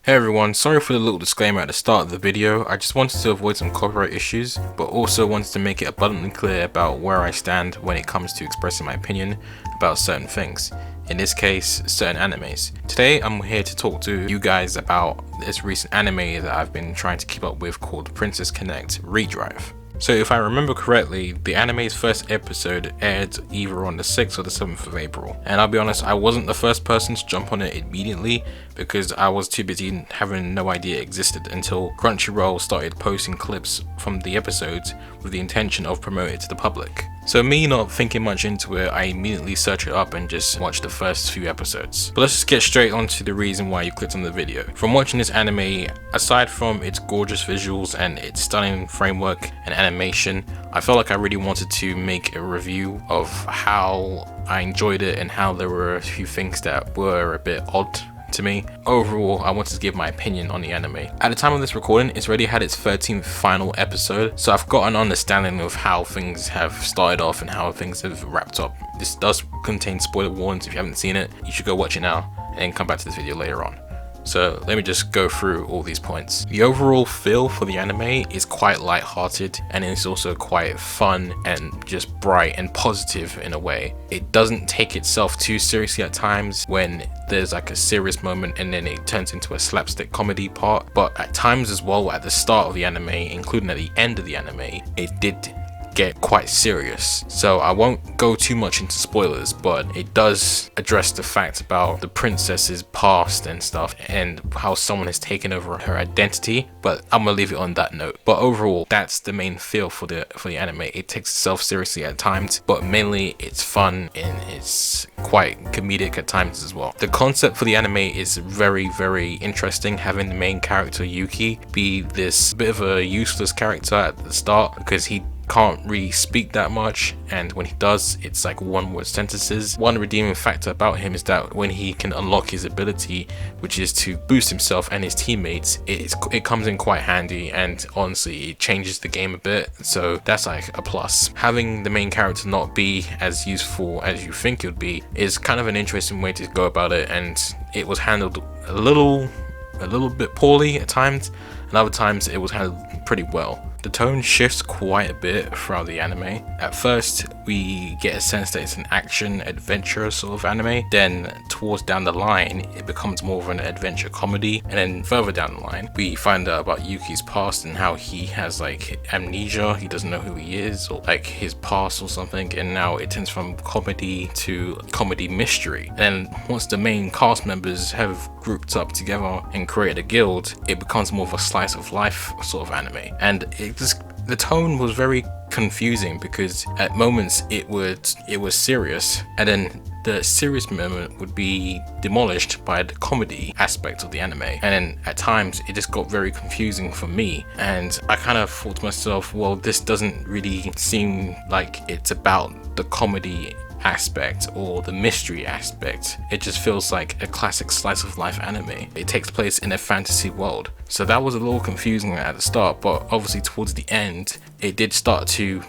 Hey everyone, sorry for the little disclaimer at the start of the video. I just wanted to avoid some copyright issues, but also wanted to make it abundantly clear about where I stand when it comes to expressing my opinion about certain things. In this case, certain animes. Today I'm here to talk to you guys about this recent anime that I've been trying to keep up with called Princess Connect Redrive. So if I remember correctly, the anime's first episode aired either on the 6th or the 7th of April. And I'll be honest, I wasn't the first person to jump on it immediately because I was too busy having no idea it existed until Crunchyroll started posting clips from the episodes with the intention of promoting it to the public. So me not thinking much into it, I immediately searched it up and just watched the first few episodes. But let's just get straight onto the reason why you clicked on the video. From watching this anime, aside from its gorgeous visuals and its stunning framework and animation, I felt like I really wanted to make a review of how I enjoyed it and how there were a few things that were a bit odd to me. Overall, I wanted to give my opinion on the anime. At the time of this recording, it's already had its 13th final episode, so I've got an understanding of how things have started off and how things have wrapped up. This does contain spoiler warnings. If you haven't seen it, you should go watch it now and then come back to this video later on. So let me just go through all these points. The overall feel for the anime is quite light-hearted, and it's also quite fun and just bright and positive in a way. It doesn't take itself too seriously at times when there's like a serious moment and then it turns into a slapstick comedy part, but at times as well, at the start of the anime, including at the end of the anime, it did get quite serious. So I won't go too much into spoilers, but it does address the fact about the princess's past and stuff and how someone has taken over her identity, but I'm gonna leave it on that note. But overall, that's the main feel for the anime. It takes itself seriously at times, but mainly it's fun and it's quite comedic at times as well. The concept for the anime is very interesting, having the main character Yuki be this bit of a useless character at the start because he can't really speak that much, and when he does, it's like one-word sentences. One redeeming factor about him is that when he can unlock his ability, which is to boost himself and his teammates, it comes in quite handy, and honestly it changes the game a bit, so that's like a plus. Having the main character not be as useful as you think it would be is kind of an interesting way to go about it, and it was handled a little bit poorly at times, and other times it was handled pretty well. The tone shifts quite a bit throughout the anime. At first, we get a sense that it's an action adventure sort of anime. Then towards down the line, it becomes more of an adventure comedy. And then further down the line, we find out about Yuki's past and how he has like amnesia. He doesn't know who he is or like his past or something. And now it turns from comedy to comedy mystery. And then once the main cast members have grouped up together and created a guild, it becomes more of a slice of life sort of anime. And the tone was very confusing because at moments it was serious, and then the serious moment would be demolished by the comedy aspect of the anime, and then at times it just got very confusing for me, and I kind of thought to myself, well, this doesn't really seem like it's about the comedy aspect or the mystery aspect. It just feels like a classic slice of life anime. It takes place in a fantasy world, so that was a little confusing at the start, but obviously towards the end it did start to,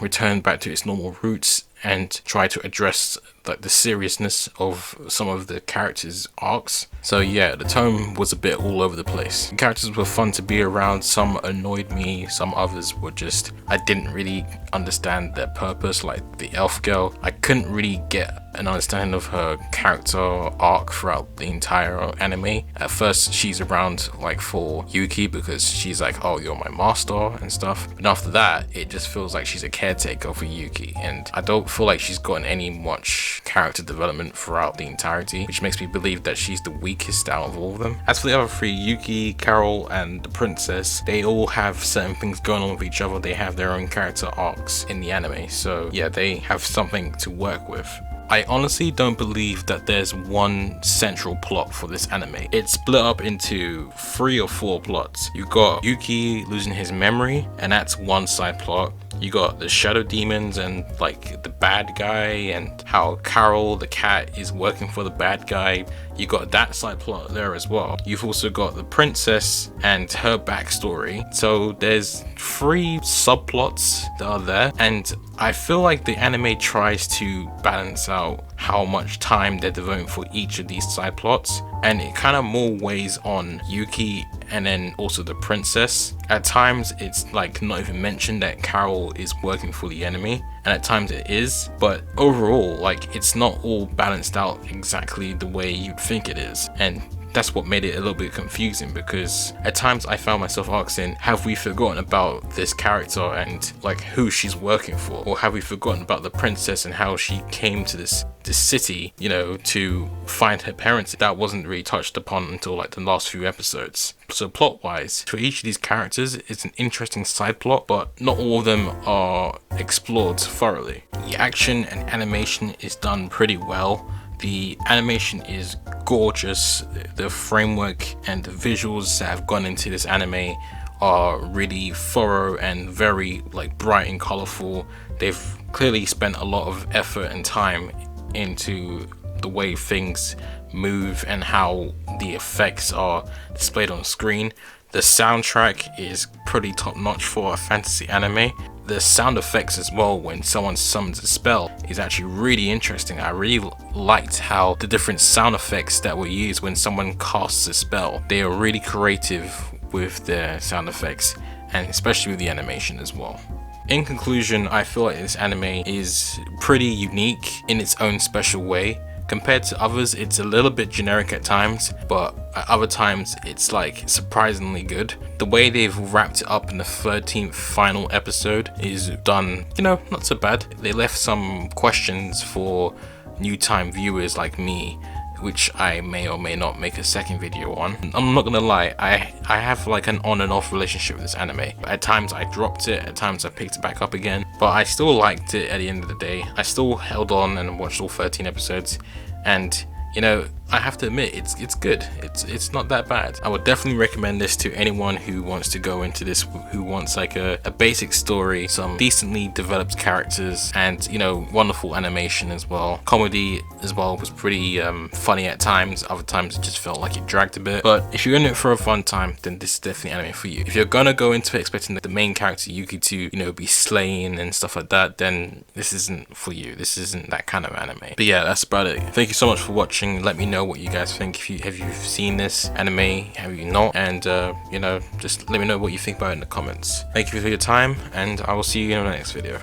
return back to its normal roots and try to address like the seriousness of some of the characters' arcs. So yeah, the tone was a bit all over the place. The characters were fun to be around, some annoyed me, some others were just, I didn't really understand their purpose, like the elf girl. I couldn't really get an understanding of her character arc throughout the entire anime. At first she's around like for Yuki because she's like, oh, you're my master and stuff, but after that it just feels like she's a caretaker for Yuki, and I don't feel like she's gotten any much character development throughout the entirety, which makes me believe that she's the weakest out of all of them. As for the other three, Yuki, Carol, and the princess, they all have certain things going on with each other. They have their own character arcs in the anime, so yeah, they have something to work with. I honestly don't believe that there's one central plot for this anime. It's split up into 3 or 4 plots. You got Yuki losing his memory, and that's one side plot. You got the shadow demons and like the bad guy, and how Carol the cat is working for the bad guy. You got that side plot there as well. You've also got the princess and her backstory. So there's 3 subplots that are there, and I feel like the anime tries to balance out how much time they're devoting for each of these side plots, and it kind of more weighs on Yuki and then also the princess. At times it's like not even mentioned that Carol is working for the enemy, and at times it is, but overall like it's not all balanced out exactly the way you'd think it is. And that's what made it a little bit confusing, because at times I found myself asking, have we forgotten about this character and like who she's working for? Or have we forgotten about the princess and how she came to this city, you know, to find her parents? That wasn't really touched upon until like the last few episodes. So plot wise, for each of these characters, it's an interesting side plot, but not all of them are explored thoroughly. The action and animation is done pretty well. The animation is gorgeous. The framework and the visuals that have gone into this anime are really thorough and very like bright and colorful. They've clearly spent a lot of effort and time into the way things move and how the effects are displayed on screen. The soundtrack is pretty top notch for a fantasy anime. The sound effects as well when someone summons a spell is actually really interesting. I really liked how the different sound effects that were used when someone casts a spell, they are really creative with their sound effects, and especially with the animation as well. In conclusion, I feel like this anime is pretty unique in its own special way. Compared to others, it's a little bit generic at times, but at other times it's like surprisingly good. The way they've wrapped it up in the 13th final episode is done, you know, not so bad. They left some questions for new time viewers like me, which I may or may not make a second video on. I'm not gonna lie, I have like an on and off relationship with this anime. At times I dropped it, at times I picked it back up again, but I still liked it at the end of the day. I still held on and watched all 13 episodes, and you know, I have to admit, it's good. It's not that bad. I would definitely recommend this to anyone who wants to go into this, who wants like a basic story, some decently developed characters, and you know, wonderful animation as well. Comedy as well was pretty funny at times. Other times it just felt like it dragged a bit. But if you're in it for a fun time, then this is definitely anime for you. If you're gonna go into it expecting the main character Yuki to, you know, be slaying and stuff like that, then this isn't for you. This isn't that kind of anime. But yeah, that's about it. Thank you so much for watching. Let me know what you guys think. Have you seen this anime? Have you not? And you know, just let me know what you think about it in the comments. Thank you for your time, and I will see you in the next video.